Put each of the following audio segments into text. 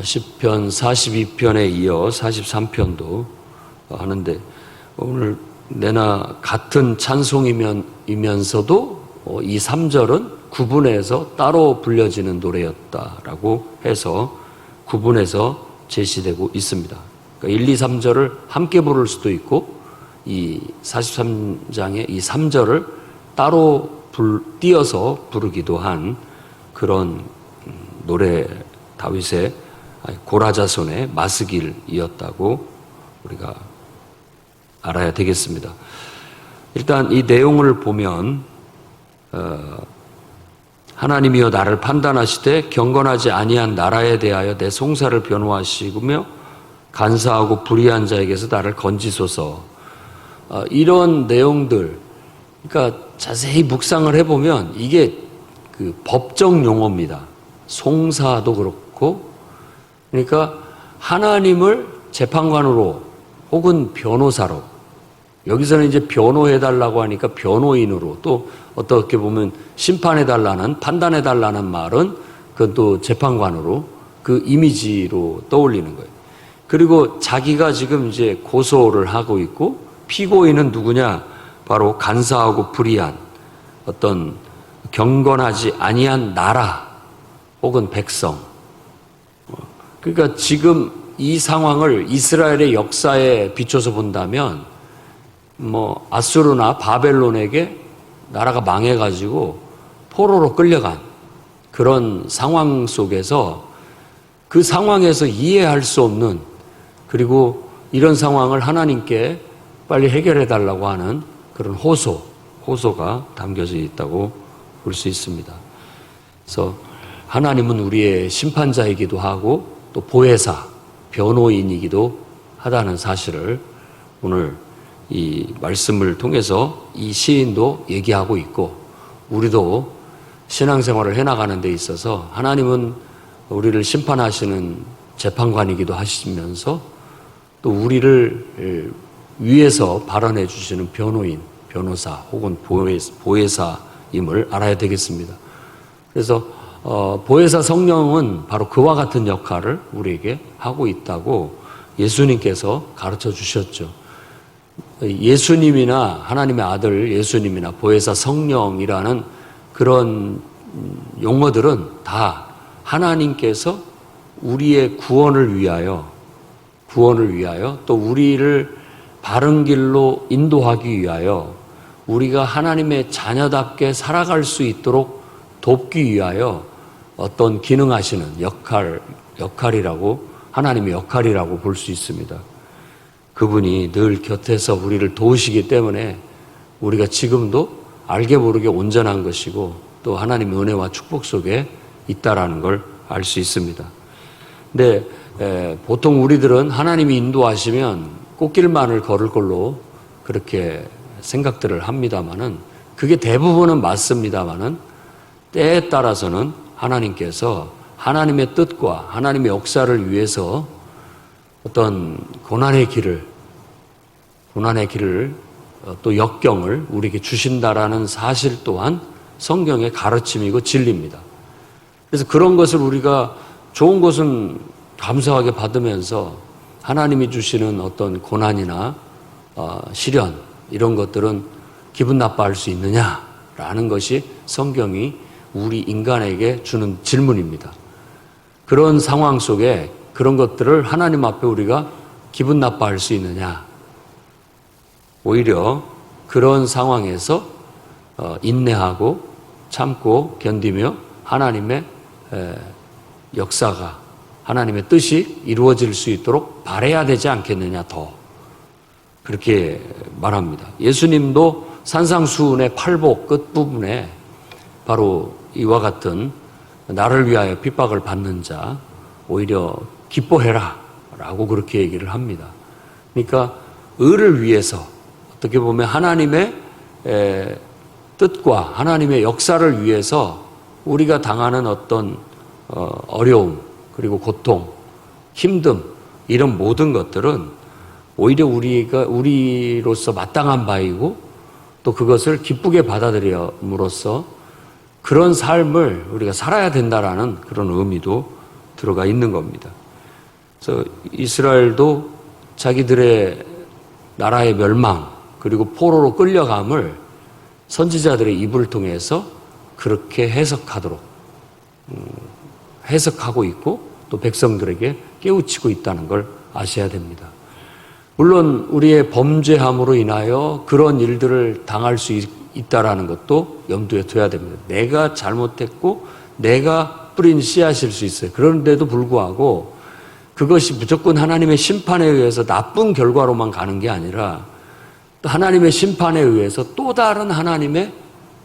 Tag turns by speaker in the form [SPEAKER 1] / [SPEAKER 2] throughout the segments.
[SPEAKER 1] 시편 42편에 이어 43편도 하는데, 오늘 내나 같은 찬송이면서도 이 3절은 구분해서 따로 불려지는 노래였다라고 해서 구분해서 제시되고 있습니다. 그러니까 1, 2, 3절을 함께 부를 수도 있고, 이 43장의 이 3절을 따로 띄어서 부르기도 한 그런 노래, 다윗의 고라자손의 마스길이었다고 우리가 알아야 되겠습니다. 일단 이 내용을 보면 하나님이여 나를 판단하시되 경건하지 아니한 나라에 대하여 내 송사를 변호하시며 간사하고 불의한 자에게서 나를 건지소서, 이런 내용들, 그러니까 자세히 묵상을 해보면 이게 그 법정 용어입니다. 송사도 그렇고, 그러니까 하나님을 재판관으로 혹은 변호사로, 여기서는 이제 변호해달라고 하니까 변호인으로, 또 어떻게 보면 심판해달라는, 판단해달라는 말은 그건 또 재판관으로, 그 이미지로 떠올리는 거예요. 그리고 자기가 지금 이제 고소를 하고 있고, 피고인은 누구냐? 바로 간사하고 불의한 어떤 경건하지 아니한 나라 혹은 백성. 그러니까 지금 이 상황을 이스라엘의 역사에 비춰서 본다면, 아수르나 바벨론에게 나라가 망해가지고 포로로 끌려간 그런 상황 속에서, 그 상황에서 이해할 수 없는, 그리고 이런 상황을 하나님께 빨리 해결해 달라고 하는 그런 호소가 담겨져 있다고 볼 수 있습니다. 그래서 하나님은 우리의 심판자이기도 하고 또 보혜사, 변호인이기도 하다는 사실을 오늘 이 말씀을 통해서 이 시인도 얘기하고 있고, 우리도 신앙생활을 해나가는 데 있어서 하나님은 우리를 심판하시는 재판관이기도 하시면서 또 우리를 위에서 발언해 주시는 변호인, 변호사 혹은 보혜사임을 알아야 되겠습니다. 그래서 보혜사 성령은 바로 그와 같은 역할을 우리에게 하고 있다고 예수님께서 가르쳐 주셨죠. 예수님이나 하나님의 아들 예수님이나 보혜사 성령이라는 그런 용어들은 다 하나님께서 우리의 구원을 위하여 또 우리를 바른 길로 인도하기 위하여, 우리가 하나님의 자녀답게 살아갈 수 있도록 돕기 위하여 어떤 기능하시는 역할이라고, 하나님의 역할이라고 볼 수 있습니다. 그분이 늘 곁에서 우리를 도우시기 때문에 우리가 지금도 알게 모르게 온전한 것이고 또 하나님의 은혜와 축복 속에 있다라는 걸 알 수 있습니다. 근데 보통 우리들은 하나님이 인도하시면 꽃길만을 걸을 걸로 그렇게 생각들을 합니다마는, 그게 대부분은 맞습니다마는 때에 따라서는 하나님께서 하나님의 뜻과 하나님의 역사를 위해서 어떤 고난의 길을 또 역경을 우리에게 주신다라는 사실 또한 성경의 가르침이고 진리입니다. 그래서 그런 것을 우리가 좋은 것은 감사하게 받으면서 하나님이 주시는 어떤 고난이나 시련, 이런 것들은 기분 나빠할 수 있느냐라는 것이 성경이 우리 인간에게 주는 질문입니다. 그런 상황 속에 그런 것들을 하나님 앞에 우리가 기분 나빠할 수 있느냐? 오히려 그런 상황에서 인내하고 참고 견디며 하나님의 역사가, 하나님의 뜻이 이루어질 수 있도록 바라야 되지 않겠느냐, 더 그렇게 말합니다. 예수님도 산상수훈의 팔복 끝부분에 바로 이와 같은 나를 위하여 핍박을 받는 자 오히려 기뻐해라 라고 그렇게 얘기를 합니다. 그러니까 의를 위해서, 어떻게 보면 하나님의 뜻과 하나님의 역사를 위해서 우리가 당하는 어떤 어려움, 그리고 고통, 힘듦, 이런 모든 것들은 오히려 우리로서 마땅한 바이고 또 그것을 기쁘게 받아들임으로써 그런 삶을 우리가 살아야 된다라는 그런 의미도 들어가 있는 겁니다. 그래서 이스라엘도 자기들의 나라의 멸망 그리고 포로로 끌려감을 선지자들의 입을 통해서 그렇게 해석하도록 해석하고 있고 또 백성들에게 깨우치고 있다는 걸 아셔야 됩니다. 물론 우리의 범죄함으로 인하여 그런 일들을 당할 수 있다라는 것도 염두에 둬야 됩니다. 내가 잘못했고 내가 뿌린 씨앗일 수 있어요. 그런데도 불구하고 그것이 무조건 하나님의 심판에 의해서 나쁜 결과로만 가는 게 아니라 또 하나님의 심판에 의해서 또 다른 하나님의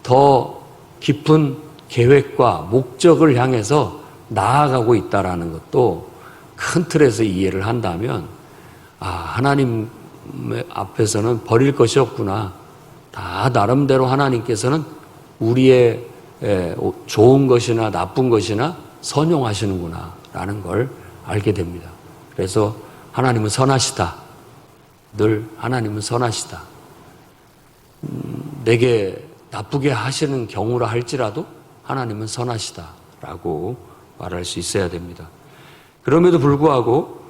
[SPEAKER 1] 더 깊은 계획과 목적을 향해서 나아가고 있다라는 것도 큰 틀에서 이해를 한다면 하나님 앞에서는 버릴 것이 없구나. 다 나름대로 하나님께서는 우리의 좋은 것이나 나쁜 것이나 선용하시는구나 라는 걸 알게 됩니다. 그래서 하나님은 선하시다. 늘 하나님은 선하시다. 내게 나쁘게 하시는 경우라 할지라도 하나님은 선하시다라고 말할 수 있어야 됩니다. 그럼에도 불구하고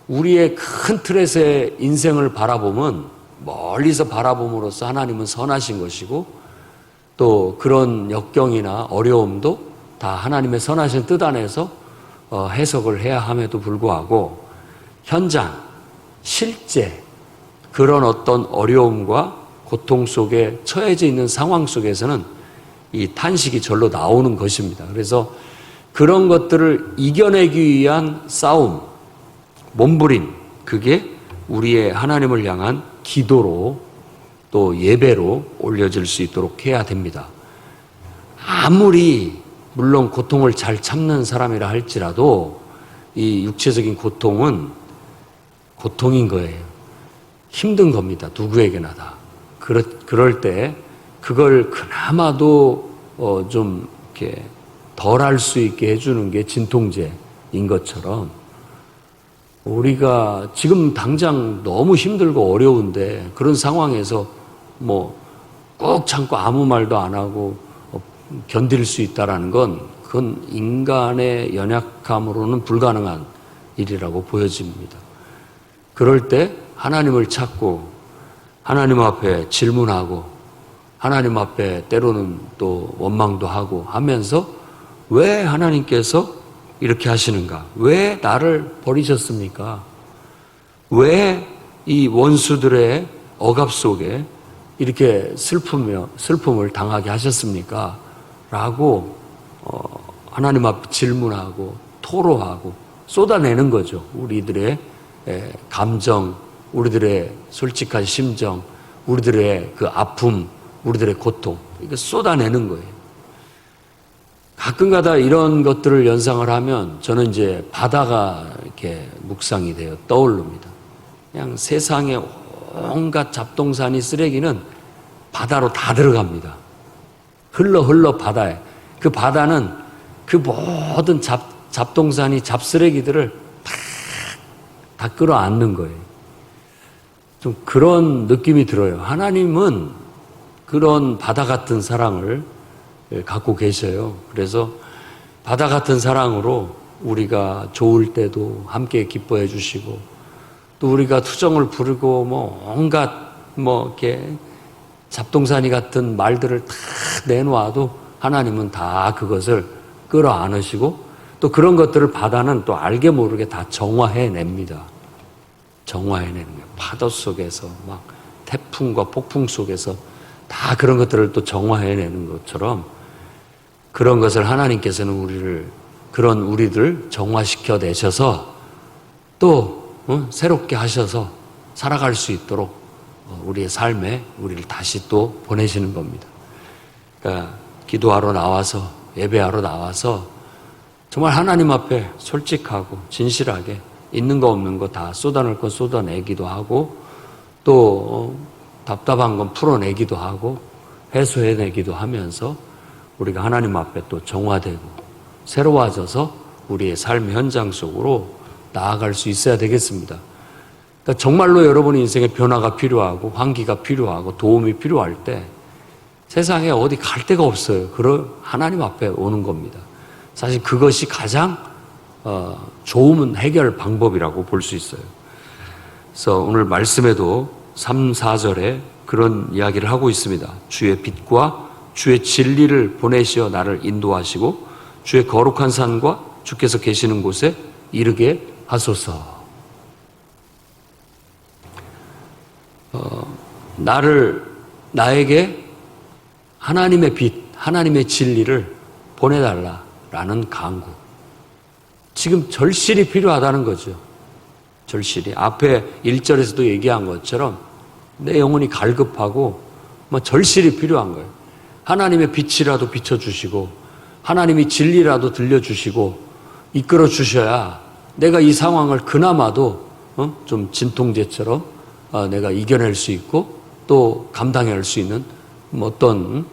[SPEAKER 1] 우리의 큰 틀에서의 인생을 바라보면 멀리서 바라봄으로써 하나님은 선하신 것이고 또 그런 역경이나 어려움도 다 하나님의 선하신 뜻 안에서 해석을 해야 함에도 불구하고 현장, 실제 그런 어떤 어려움과 고통 속에 처해져 있는 상황 속에서는 이 탄식이 절로 나오는 것입니다. 그래서 그런 것들을 이겨내기 위한 싸움, 몸부림, 그게 우리의 하나님을 향한 기도로 또 예배로 올려질 수 있도록 해야 됩니다. 아무리 물론 고통을 잘 참는 사람이라 할지라도 이 육체적인 고통은 고통인 거예요. 힘든 겁니다. 누구에게나 다. 그럴 때 그걸 그나마도 좀 이렇게 덜 할 수 있게 해주는 게 진통제인 것처럼 우리가 지금 당장 너무 힘들고 어려운데 그런 상황에서 꼭 참고 아무 말도 안 하고 견딜 수 있다라는 건 그건 인간의 연약함으로는 불가능한 일이라고 보여집니다. 그럴 때 하나님을 찾고 하나님 앞에 질문하고 하나님 앞에 때로는 또 원망도 하고 하면서 왜 하나님께서 이렇게 하시는가? 왜 나를 버리셨습니까? 왜 이 원수들의 억압 속에 이렇게 슬픔을 당하게 하셨습니까? 라고 하나님 앞에 질문하고 토로하고 쏟아내는 거죠. 우리들의 감정, 우리들의 솔직한 심정, 우리들의 그 아픔, 우리들의 고통, 이거 쏟아내는 거예요. 가끔가다 이런 것들을 연상을 하면 저는 이제 바다가 이렇게 묵상이 되어 떠오릅니다. 그냥 세상에 온갖 잡동사니 쓰레기는 바다로 다 들어갑니다. 흘러 바다에. 그 바다는 그 모든 잡동사니 잡쓰레기들을 다 끌어안는 거예요. 좀 그런 느낌이 들어요. 하나님은 그런 바다 같은 사랑을 갖고 계셔요. 그래서 바다 같은 사랑으로 우리가 좋을 때도 함께 기뻐해 주시고 또 우리가 투정을 부르고 온갖 이렇게 잡동사니 같은 말들을 다 내놓아도 하나님은 다 그것을 끌어안으시고 또 그런 것들을 바다는 또 알게 모르게 다 정화해냅니다. 정화해내는 거예요. 파도 속에서 막 태풍과 폭풍 속에서 다 그런 것들을 또 정화해내는 것처럼 그런 것을 하나님께서는 우리들 정화시켜 내셔서 또 새롭게 하셔서 살아갈 수 있도록 우리의 삶에 우리를 다시 또 보내시는 겁니다. 그러니까 기도하러 나와서 예배하러 나와서 정말 하나님 앞에 솔직하고 진실하게 있는 거 없는 거 다 쏟아낼 건 쏟아내기도 하고 또 답답한 건 풀어내기도 하고 해소해내기도 하면서 우리가 하나님 앞에 또 정화되고 새로워져서 우리의 삶의 현장 속으로 나아갈 수 있어야 되겠습니다. 그러니까 정말로 여러분의 인생에 변화가 필요하고 환기가 필요하고 도움이 필요할 때 세상에 어디 갈 데가 없어요. 그런 하나님 앞에 오는 겁니다. 사실 그것이 가장 좋은 해결 방법이라고 볼 수 있어요. 그래서 오늘 말씀에도 3, 4절에 그런 이야기를 하고 있습니다. 주의 빛과 주의 진리를 보내시어 나를 인도하시고 주의 거룩한 산과 주께서 계시는 곳에 이르게 하소서. 나에게 하나님의 빛, 하나님의 진리를 보내달라라는 간구. 지금 절실히 필요하다는 거죠. 절실히. 앞에 1절에서도 얘기한 것처럼 내 영혼이 갈급하고 절실히 필요한 거예요. 하나님의 빛이라도 비춰주시고 하나님이 진리라도 들려주시고 이끌어 주셔야 내가 이 상황을 그나마도 좀 진통제처럼 내가 이겨낼 수 있고 또 감당할 수 있는 어떤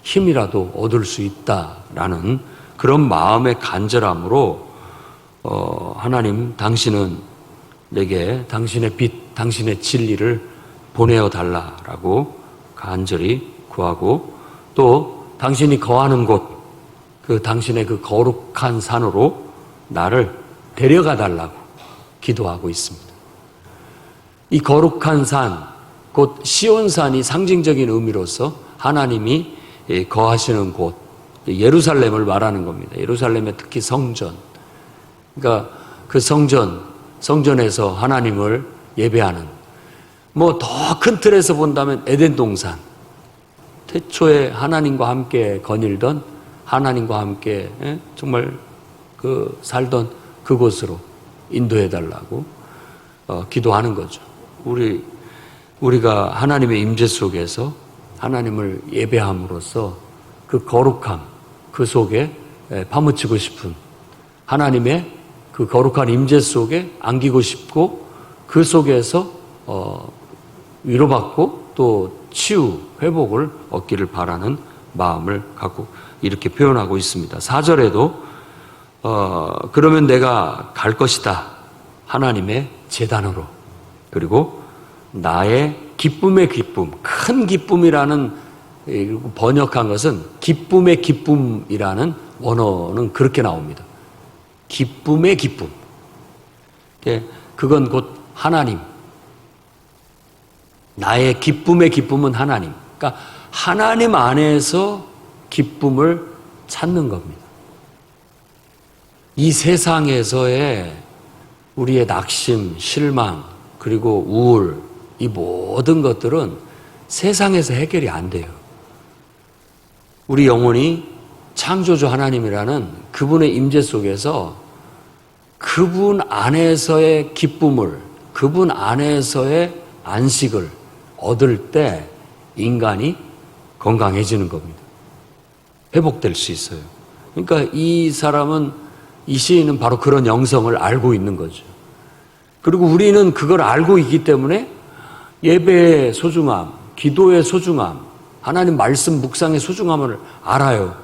[SPEAKER 1] 힘이라도 얻을 수 있다라는 그런 마음의 간절함으로 하나님 당신은 내게 당신의 빛, 당신의 진리를 보내어 달라라고 간절히 구하고 또 당신이 거하는 곳, 그 당신의 그 거룩한 산으로 나를 데려가 달라고 기도하고 있습니다. 이 거룩한 산, 곧 시온산이 상징적인 의미로서 하나님이 거하시는 곳, 예루살렘을 말하는 겁니다. 예루살렘의 특히 성전. 그러니까 그 성전에서 하나님을 예배하는, 더 큰 틀에서 본다면 에덴 동산. 태초에 하나님과 함께 거닐던, 하나님과 함께 정말 살던 그곳으로 인도해달라고 기도하는 거죠. 우리가 하나님의 임재 속에서 하나님을 예배함으로써 그 거룩함, 그 속에 파묻히고 싶은 하나님의 그 거룩한 임재 속에 안기고 싶고 그 속에서 위로받고 또 치유, 회복을 얻기를 바라는 마음을 갖고 이렇게 표현하고 있습니다. 4절에도 그러면 내가 갈 것이다. 하나님의 제단으로. 그리고 나의 기쁨의 기쁨, 큰 기쁨이라는 번역한 것은 기쁨의 기쁨이라는 원어는 그렇게 나옵니다. 기쁨의 기쁨. 그건 곧 하나님. 나의 기쁨의 기쁨은 하나님. 그러니까 하나님 안에서 기쁨을 찾는 겁니다. 이 세상에서의 우리의 낙심, 실망, 그리고 우울, 이 모든 것들은 세상에서 해결이 안 돼요. 우리 영혼이 창조주 하나님이라는 그분의 임재 속에서 그분 안에서의 기쁨을, 그분 안에서의 안식을 얻을 때 인간이 건강해지는 겁니다. 회복될 수 있어요. 그러니까 이 시인은 바로 그런 영성을 알고 있는 거죠. 그리고 우리는 그걸 알고 있기 때문에 예배의 소중함, 기도의 소중함, 하나님 말씀 묵상의 소중함을 알아요.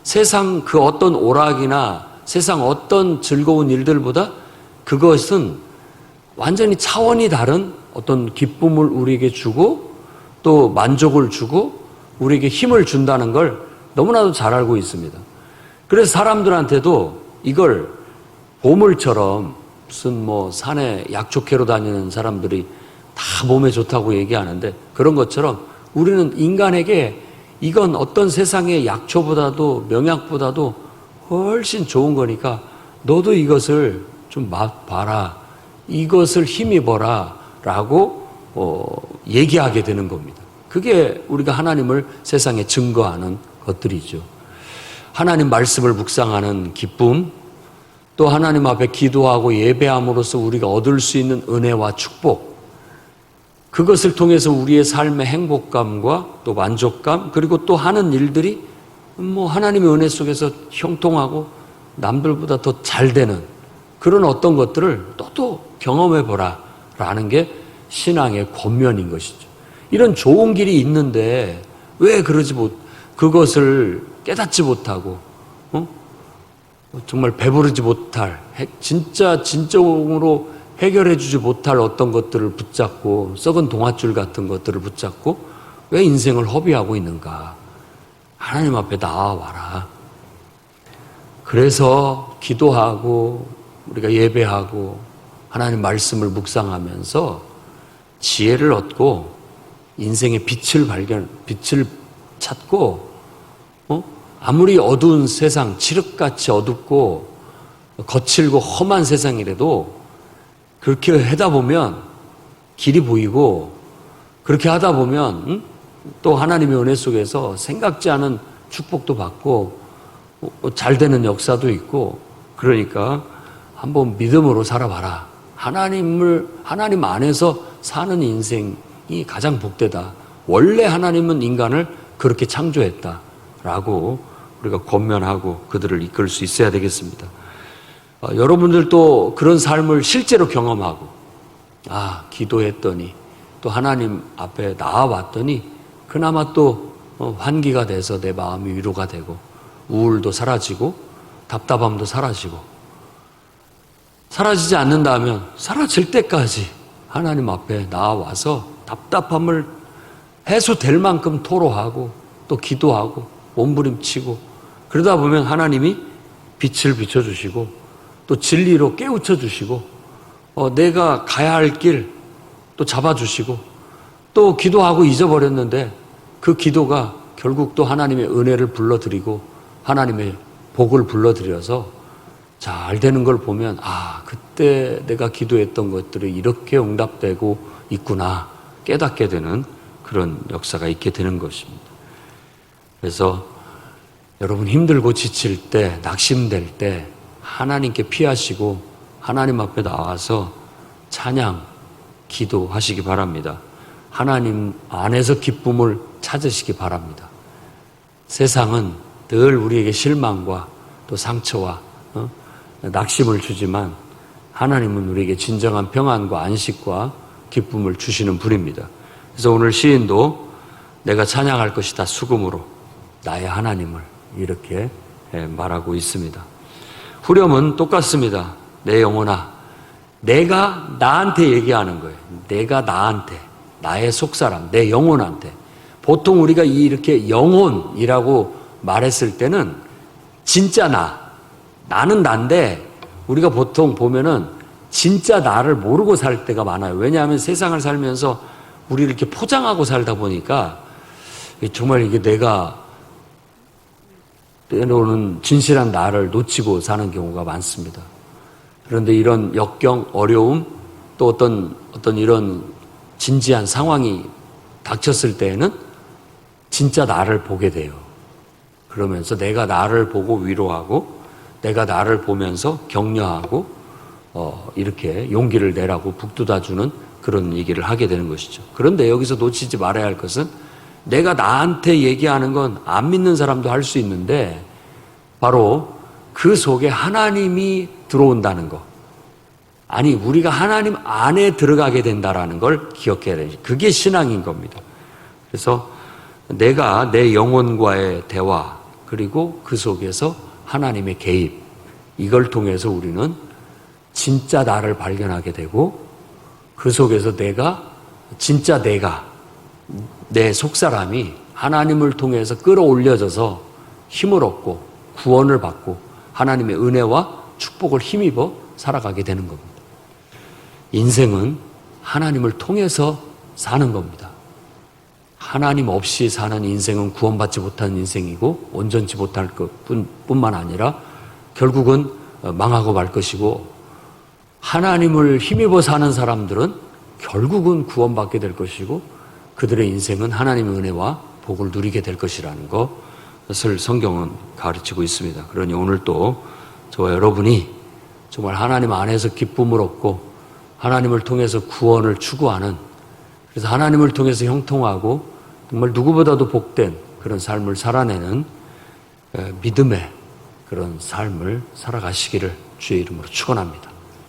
[SPEAKER 1] 세상 그 어떤 오락이나 세상 어떤 즐거운 일들보다 그것은 완전히 차원이 다른 어떤 기쁨을 우리에게 주고 또 만족을 주고 우리에게 힘을 준다는 걸 너무나도 잘 알고 있습니다. 그래서 사람들한테도 이걸 보물처럼 무슨 산에 약초 캐러 다니는 사람들이 다 몸에 좋다고 얘기하는데 그런 것처럼 우리는 인간에게 이건 어떤 세상의 약초보다도 명약보다도 훨씬 좋은 거니까 너도 이것을 좀 맛봐라. 이것을 힘입어라 라고 얘기하게 되는 겁니다. 그게 우리가 하나님을 세상에 증거하는 것들이죠. 하나님 말씀을 묵상하는 기쁨, 또 하나님 앞에 기도하고 예배함으로써 우리가 얻을 수 있는 은혜와 축복, 그것을 통해서 우리의 삶의 행복감과 또 만족감, 그리고 또 하는 일들이 하나님의 은혜 속에서 형통하고 남들보다 더 잘 되는 그런 어떤 것들을 또 경험해보라 라는 게 신앙의 권면인 것이죠. 이런 좋은 길이 있는데 왜 그것을 깨닫지 못하고 정말 배부르지 못할 진정으로 해결해주지 못할 어떤 것들을 붙잡고 썩은 동아줄 같은 것들을 붙잡고 왜 인생을 허비하고 있는가. 하나님 앞에 나와와라. 그래서 기도하고 우리가 예배하고 하나님 말씀을 묵상하면서 지혜를 얻고 인생의 빛을 찾고, 아무리 어두운 세상, 칠흑같이 어둡고 거칠고 험한 세상이라도 그렇게 하다 보면 길이 보이고, 그렇게 하다 보면 또 하나님의 은혜 속에서 생각지 않은 축복도 받고 잘 되는 역사도 있고, 그러니까 한번 믿음으로 살아봐라. 하나님 안에서 사는 인생이 가장 복되다. 원래 하나님은 인간을 그렇게 창조했다라고 우리가 권면하고 그들을 이끌 수 있어야 되겠습니다. 여러분들도 그런 삶을 실제로 경험하고, 기도했더니 또 하나님 앞에 나와봤더니 그나마 또 환기가 돼서 내 마음이 위로가 되고, 우울도 사라지고 답답함도 사라지고, 사라지지 않는다면 사라질 때까지 하나님 앞에 나와서 답답함을 해소될 만큼 토로하고 또 기도하고 몸부림치고, 그러다 보면 하나님이 빛을 비춰주시고 또 진리로 깨우쳐 주시고, 내가 가야 할 길 또 잡아주시고, 또 기도하고 잊어버렸는데 그 기도가 결국 또 하나님의 은혜를 불러드리고 하나님의 복을 불러드려서 잘 되는 걸 보면, 그때 내가 기도했던 것들이 이렇게 응답되고 있구나 깨닫게 되는 그런 역사가 있게 되는 것입니다. 그래서 여러분 힘들고 지칠 때, 낙심될 때 하나님께 피하시고 하나님 앞에 나와서 찬양, 기도하시기 바랍니다. 하나님 안에서 기쁨을 찾으시기 바랍니다. 세상은 늘 우리에게 실망과 또 상처와 낙심을 주지만 하나님은 우리에게 진정한 평안과 안식과 기쁨을 주시는 분입니다. 그래서 오늘 시인도 내가 찬양할 것이다 수금으로 나의 하나님을 이렇게 말하고 있습니다. 후렴은 똑같습니다. 내 영혼아, 내가 나한테 얘기하는 거예요. 내가 나한테, 나의 속사람, 내 영혼한테. 보통 우리가 이렇게 영혼이라고 말했을 때는 진짜 나는 난데, 우리가 보통 보면은 진짜 나를 모르고 살 때가 많아요. 왜냐하면 세상을 살면서 우리를 이렇게 포장하고 살다 보니까 정말 이게 내가 때로는 진실한 나를 놓치고 사는 경우가 많습니다. 그런데 이런 역경, 어려움, 또 어떤 이런 진지한 상황이 닥쳤을 때에는 진짜 나를 보게 돼요. 그러면서 내가 나를 보고 위로하고, 내가 나를 보면서 격려하고, 이렇게 용기를 내라고 북돋아주는 그런 얘기를 하게 되는 것이죠. 그런데 여기서 놓치지 말아야 할 것은, 내가 나한테 얘기하는 건 안 믿는 사람도 할 수 있는데 바로 그 속에 하나님이 들어온다는 것, 아니 우리가 하나님 안에 들어가게 된다라는 걸 기억해야 돼요. 그게 신앙인 겁니다. 그래서 내가 내 영혼과의 대화, 그리고 그 속에서 하나님의 개입, 이걸 통해서 우리는 진짜 나를 발견하게 되고, 그 속에서 진짜 내가, 내 속사람이 하나님을 통해서 끌어올려져서 힘을 얻고 구원을 받고 하나님의 은혜와 축복을 힘입어 살아가게 되는 겁니다. 인생은 하나님을 통해서 사는 겁니다. 하나님 없이 사는 인생은 구원받지 못한 인생이고 온전치 못할 것뿐만 아니라 결국은 망하고 말 것이고, 하나님을 힘입어 사는 사람들은 결국은 구원받게 될 것이고 그들의 인생은 하나님의 은혜와 복을 누리게 될 것이라는 것을 성경은 가르치고 있습니다. 그러니 오늘 또 저와 여러분이 정말 하나님 안에서 기쁨을 얻고 하나님을 통해서 구원을 추구하는, 그래서 하나님을 통해서 형통하고 정말 누구보다도 복된 그런 삶을 살아내는 믿음의 그런 삶을 살아가시기를 주의 이름으로 축원합니다.